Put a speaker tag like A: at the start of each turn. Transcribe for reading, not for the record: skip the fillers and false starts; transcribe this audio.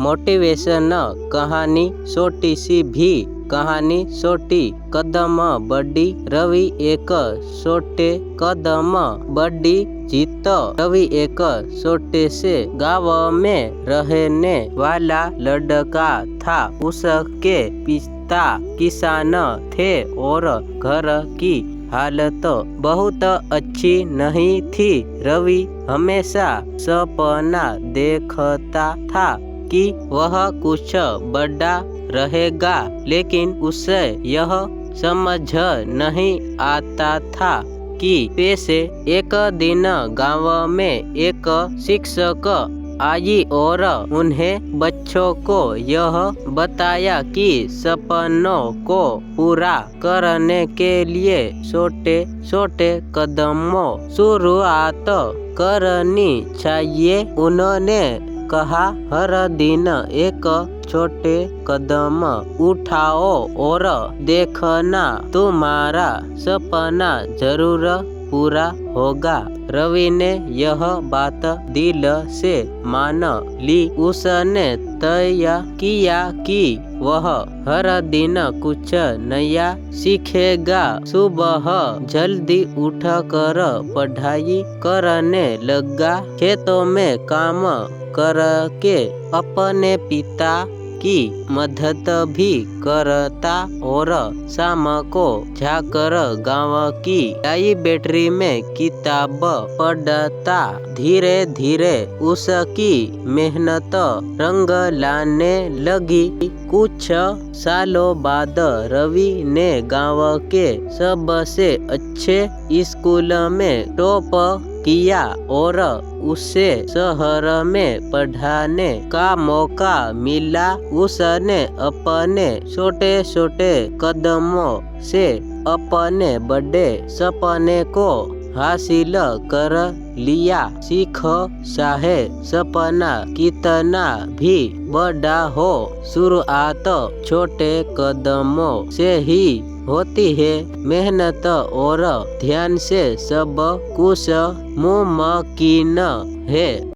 A: Motivation कहानी छोटी सी भी कहानी छोटी कदम बड़ी रवि एक छोटे कदम बड़ी जीत। रवि एक छोटे से गांव में रहने वाला लड़का था। उसके पिता किसान थे और घर की हालत बहुत अच्छी नहीं थी। रवि हमेशा सपना देखता था कि वह कुछ बड़ा रहेगा, लेकिन उसे यह समझ नहीं आता था कि कैसे। एक दिन गांव में एक शिक्षक आई और उन्हें बच्चों को यह बताया कि सपनों को पूरा करने के लिए छोटे छोटे कदमों शुरुआत करनी चाहिए। उन्होंने कहा, हर दिन एक छोटे कदम उठाओ और देखना तुम्हारा सपना जरूर पूरा होगा। रवि ने यह बात दिल से मान ली। उसने तय किया कि वह हर दिन कुछ नया सीखेगा। सुबह जल्दी उठकर पढ़ाई करने लगा। खेतों में काम करके अपने पिता की मदद भी करता और शाम को जाकर गांव की लाइब्रेरी में किताब पढ़ता। धीरे धीरे उसकी मेहनत रंग लाने लगी। कुछ सालों बाद रवि ने गांव के सबसे अच्छे स्कूल में टॉप किया और उसे शहर में पढ़ाने का मौका मिला। उसने अपने छोटे छोटे कदमों से अपने बड़े सपने को हासिल कर लिया। सीख चाहे सपना कितना भी बड़ा हो, शुरुआत छोटे कदमों से ही होती है। मेहनत और ध्यान से सब कुछ मुमकिन है।